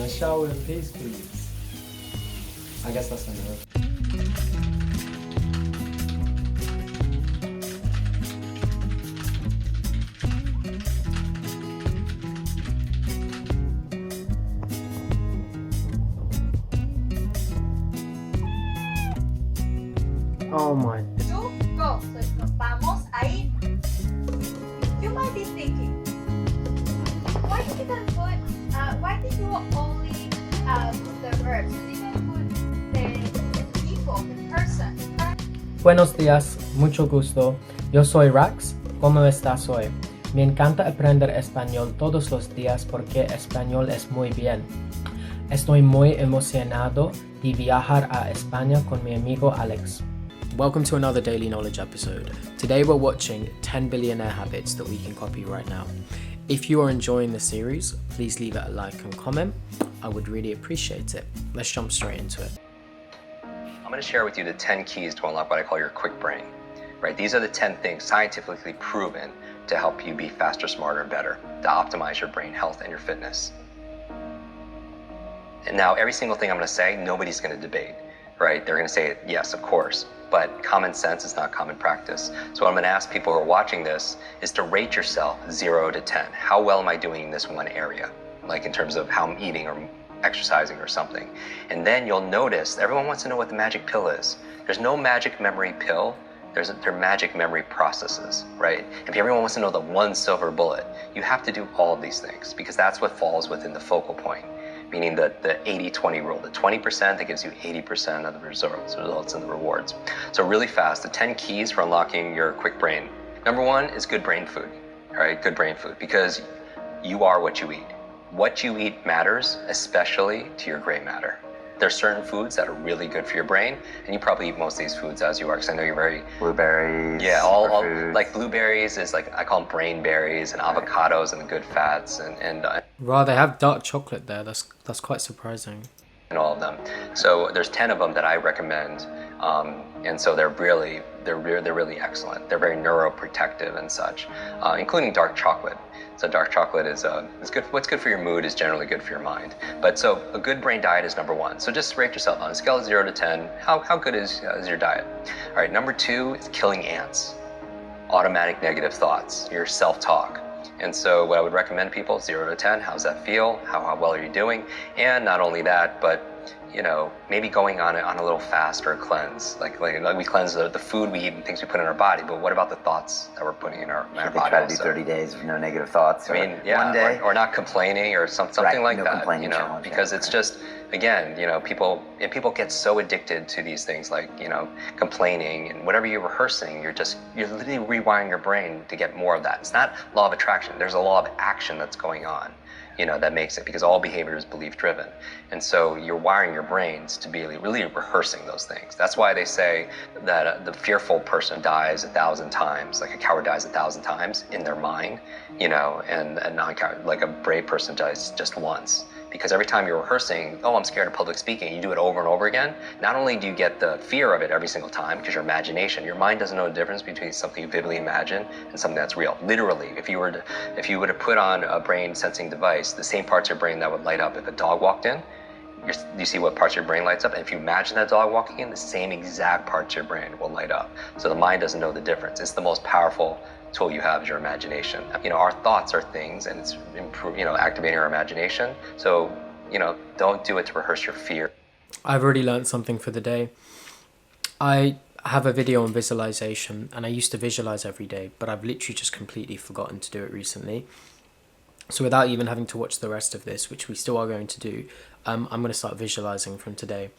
a shower in peace, please. I guess that's enough. Oh my. Two, go. So, vamos a ir. You might be thinking, why did you put, why did you only put the verbs? You didn't put the people, the person. Buenos días, mucho gusto. Yo soy Rax. ¿Cómo estás hoy? Me encanta aprender español todos los días porque español es muy bien. Estoy muy emocionado de viajar a España con mi amigo Alex. Welcome to another Daily Knowledge episode. Today we're watching 10 Billionaire Habits that we can copy right now. If you are enjoying the series, please leave it a like and comment. I would really appreciate it. Let's jump straight into it. I'm going to share with you the 10 keys to unlock what I call your quick brain. Right? These are the 10 things scientifically proven to help you be faster, smarter, and better, to optimize your brain health and your fitness. And now every single thing I'm going to say, nobody's going to debate, right? They're going to say, yes, of course, but common sense is not common practice. So what I'm going to ask people who are watching this is to rate yourself 0 to 10. How well am I doing in this one area? Like in terms of how I'm eating or exercising or something. And then you'll notice, everyone wants to know what the magic pill is. There's no magic memory pill. They're magic memory processes, right? If everyone wants to know the one silver bullet, you have to do all of these things because that's what falls within the focal point, meaning the 80-20 rule, the 20% that gives you 80% of the results and the rewards. So really fast, the 10 keys for unlocking your quick brain. Number one is good brain food, all right? Good brain food, because you are what you eat. What you eat matters, especially to your gray matter. There's certain foods that are really good for your brain, and you probably eat most of these foods as you are, because I know you're very... Blueberries. Yeah, all like blueberries is like, I call them brain berries, and avocados and the good fats, and Wow, they have dark chocolate there. That's quite surprising. all of them. So there's 10 of them that I recommend, and so they're really excellent. They're very neuroprotective and such, including dark chocolate. So dark chocolate is good. What's good for your mood is generally good for your mind. But so a good brain diet is number one. So just rate yourself on a scale of 0 to 10. How good is your diet? All right. Number two is killing ants, automatic negative thoughts, your self-talk. And so what I would recommend people, 0 to 10, how's that feel? How well are you doing? And not only that, but maybe going on a little fast or a cleanse. Like we cleanse the food we eat and things we put in our body, but what about the thoughts that we're putting in our body? Try to do 30 days with no negative thoughts. I mean, yeah, one day. or not complaining or something Right, like no that. complaining challenge, Because yeah, it's right. just, again, people get so addicted to these things like, complaining and whatever you're rehearsing, you're literally rewiring your brain to get more of that. It's not law of attraction. There's a law of action that's going on. That makes it, because all behavior is belief driven. And so you're wiring your brains to be really rehearsing those things. That's why they say that the fearful person dies 1,000 times, like a coward dies 1,000 times in their mind, and a non-coward, like a brave person dies just once. Because every time you're rehearsing, oh, I'm scared of public speaking, you do it over and over again, not only do you get the fear of it every single time, because your imagination, your mind doesn't know the difference between something you vividly imagine and something that's real. Literally, if you were to put on a brain sensing device, the same parts of your brain that would light up if a dog walked in, you see what parts of your brain lights up, and if you imagine that dog walking in, the same exact parts of your brain will light up. So the mind doesn't know the difference. It's the most powerful tool you have is your imagination. Our thoughts are things, and it's activating our imagination. So, don't do it to rehearse your fear. I've already learned something for the day. I have a video on visualization, and I used to visualize every day, but I've literally just completely forgotten to do it recently. So without even having to watch the rest of this, which we still are going to do, I'm going to start visualizing from today.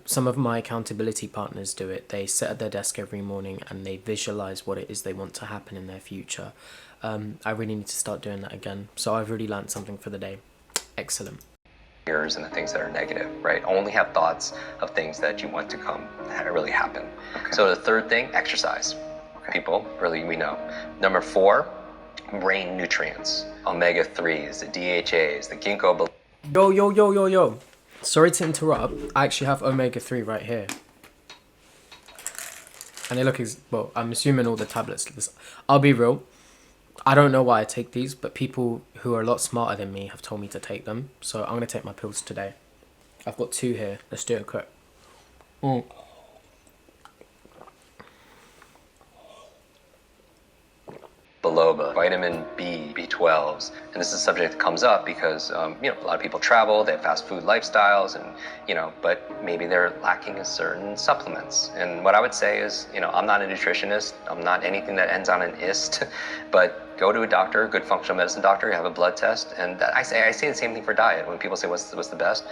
Some of my accountability partners do it. They sit at their desk every morning and they visualize what it is they want to happen in their future. I really need to start doing that again. So I've already learned something for the day. Excellent. Fears and the things that are negative, right? Only have thoughts of things that you want to really happen. Okay. So the third thing, exercise. Okay. People, really, we know. Number 4, brain nutrients, omega-3s, the DHAs, the ginkgo. Yo. Sorry to interrupt. I actually have omega-3 right here. And they look well, I'm assuming all the tablets. I'll be real. I don't know why I take these, but people who are a lot smarter than me have told me to take them. So I'm going to take my pills today. I've got 2 here. Let's do it quick. Biloba, vitamin B, B12s. And this is a subject that comes up because, a lot of people travel, they have fast food lifestyles, and, but maybe they're lacking in certain supplements. And what I would say is, I'm not a nutritionist. I'm not anything that ends on an ist, but go to a doctor, a good functional medicine doctor, have a blood test. And I say the same thing for diet. When people say what's the best,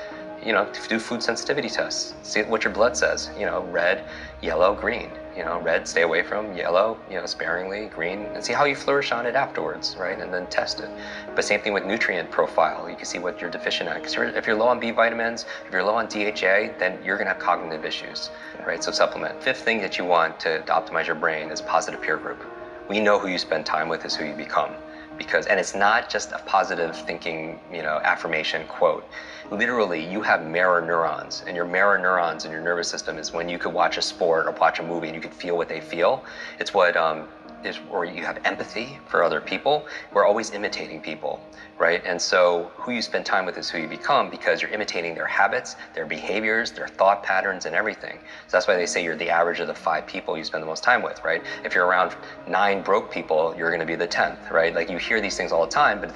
do food sensitivity tests. See what your blood says. Red, yellow, green. Red, stay away from. Yellow, sparingly. Green, and see how you flourish on it afterwards, right? And then test it. But same thing with nutrient profile. You can see what you're deficient at. Because if you're low on B vitamins, if you're low on DHA, then you're going to have cognitive issues, right? So supplement. 5th thing that you want to optimize your brain is positive peer group. We know who you spend time with is who you become. And it's not just a positive thinking, affirmation quote. Literally, you have mirror neurons, and your mirror neurons in your nervous system is when you could watch a sport or watch a movie and you could feel what they feel. It's what or you have empathy for other people. We're always imitating people, right? And so who you spend time with is who you become, because you're imitating their habits, their behaviors, their thought patterns, and everything. So that's why they say you're the average of the 5 people you spend the most time with, right? If you're around 9 broke people, you're going to be the 10th, right? Like, you hear these things all the time, but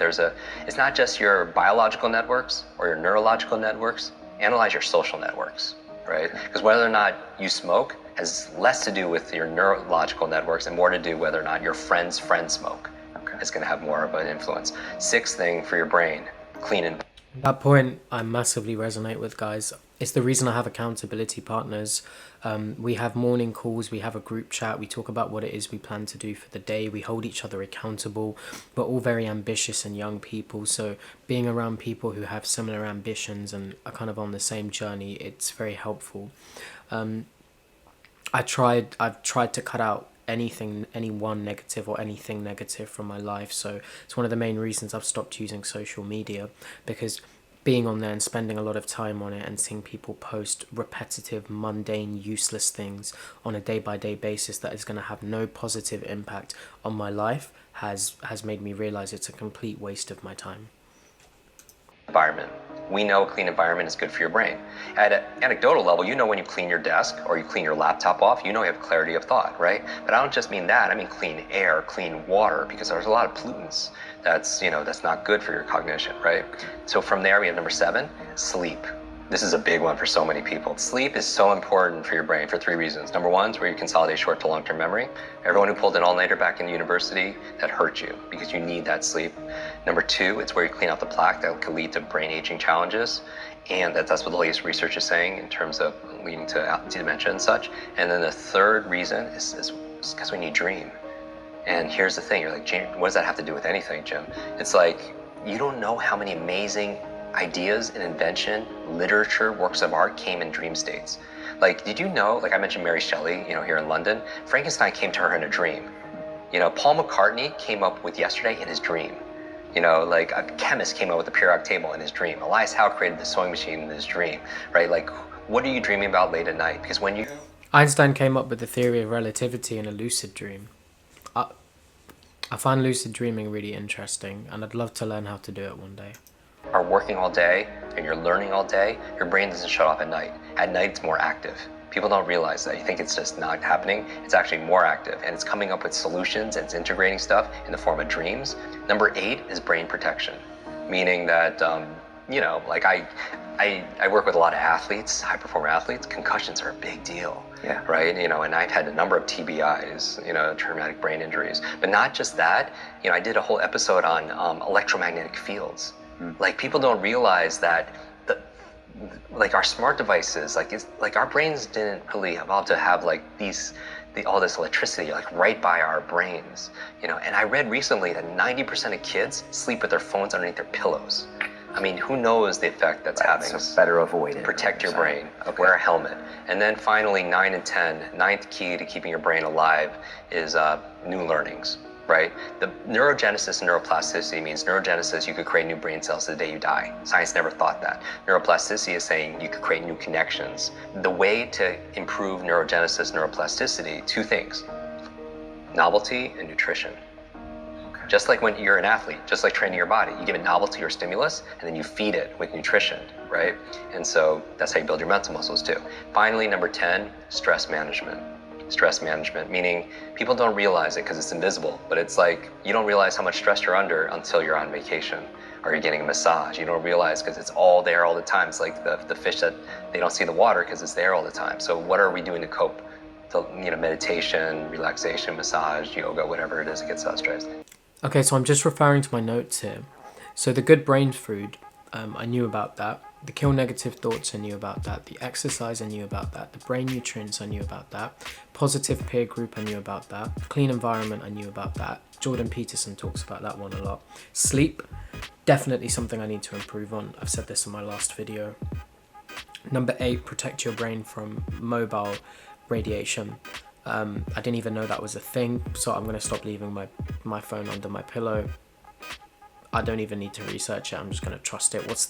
it's not just your biological networks or your neurological networks. Analyze your social networks, right? Because whether or not you smoke has less to do with your neurological networks and more to do whether or not your friend's friend smoke. It's going to have more of an influence. 6th thing for your brain, clean and... That point I massively resonate with, guys. It's the reason I have accountability partners. We have morning calls, we have a group chat, we talk about what it is we plan to do for the day, we hold each other accountable. We're all very ambitious and young people, so being around people who have similar ambitions and are kind of on the same journey, it's very helpful. I've tried to cut out anyone negative or anything negative from my life. So it's one of the main reasons I've stopped using social media, because being on there and spending a lot of time on it and seeing people post repetitive, mundane, useless things on a day-by-day basis that is going to have no positive impact on my life has made me realize it's a complete waste of my time. Environment. We know a clean environment is good for your brain. At an anecdotal level, when you clean your desk or you clean your laptop off, you have clarity of thought, right? But I don't just mean that. I mean clean air, clean water, because there's a lot of pollutants that's not good for your cognition, right? So from there, we have number 7, sleep. This is a big one for so many people. Sleep is so important for your brain for 3 reasons. Number 1 is where you consolidate short to long-term memory. Everyone who pulled an all-nighter back in university, that hurt you because you need that sleep. Number 2, it's where you clean out the plaque that can lead to brain aging challenges. And that's what the latest research is saying in terms of leading to dementia and such. And then the 3rd reason is because when you dream. And here's the thing, you're like, Jim, what does that have to do with anything, Jim? It's like, you don't know how many amazing ideas and invention, literature, works of art came in dream states. Like, did you know, like I mentioned Mary Shelley, here in London, Frankenstein came to her in a dream. Paul McCartney came up with Yesterday in his dream. Like a chemist came up with the periodic table in his dream. Elias Howe created the sewing machine in his dream, right? Like, what are you dreaming about late at night? Because when you... Einstein came up with the theory of relativity in a lucid dream. I find lucid dreaming really interesting, and I'd love to learn how to do it one day. Are working all day and you're learning all day, your brain doesn't shut off at night. At night, it's more active. People don't realize that. You think it's just not happening. It's actually more active, and it's coming up with solutions and it's integrating stuff in the form of dreams. Number 8 is brain protection, meaning that, like I work with a lot of athletes, high performer athletes. Concussions are a big deal. Yeah. Right. And I've had a number of TBIs, traumatic brain injuries, but not just that. I did a whole episode on electromagnetic fields. Like, people don't realize that our smart devices, our brains didn't really evolve to have all this electricity right by our brains, and I read recently that 90% of kids sleep with their phones underneath their pillows. I mean, who knows the effect that's having? So better avoid it. Protect your brain. Okay. Wear a helmet. And then finally, 9 and 10, 9th key to keeping your brain alive is new learnings. Right? The neurogenesis and neuroplasticity means neurogenesis, you could create new brain cells the day you die. Science never thought that. Neuroplasticity is saying you could create new connections. The way to improve neurogenesis, neuroplasticity, 2 things: novelty and nutrition. Okay. Just like when you're an athlete, just like training your body, you give it novelty or stimulus, and then you feed it with nutrition, right? And so that's how you build your mental muscles too. Finally, number 10, stress management. Stress management, meaning people don't realize it because it's invisible, but it's like you don't realize how much stress you're under until you're on vacation or you're getting a massage. You don't realize because it's all there all the time. It's like the fish that they don't see the water because it's there all the time. So what are we doing to cope? So, meditation, relaxation, massage, yoga, whatever it is that gets us stressed. Okay, so I'm just referring to my notes here. So the good brain food, I knew about that. The kill negative thoughts, I knew about that. The exercise, I knew about that. The brain nutrients, I knew about that. Positive peer group, I knew about that. Clean environment, I knew about that. Jordan Peterson talks about that one a lot. Sleep, definitely something I need to improve on. I've said this in my last video. Number 8, protect your brain from mobile radiation. I didn't even know that was a thing, so I'm going to stop leaving my phone under my pillow. I don't even need to research it. I'm just going to trust it.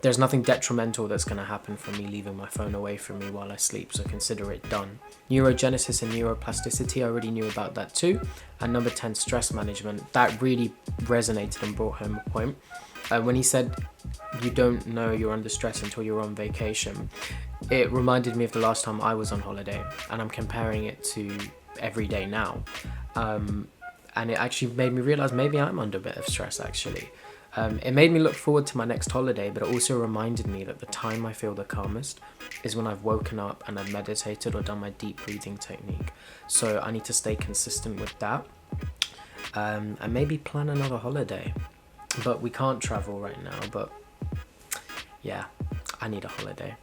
There's nothing detrimental that's going to happen from me leaving my phone away from me while I sleep, so consider it done. Neurogenesis and neuroplasticity, I already knew about that too. And number 10, stress management. That really resonated and brought home a point. When he said you don't know you're under stress until you're on vacation, it reminded me of the last time I was on holiday, and I'm comparing it to every day now. And it actually made me realize maybe I'm under a bit of stress actually. It made me look forward to my next holiday, but it also reminded me that the time I feel the calmest is when I've woken up and I've meditated or done my deep breathing technique. So I need to stay consistent with that, and maybe plan another holiday. But we can't travel right now, but yeah, I need a holiday.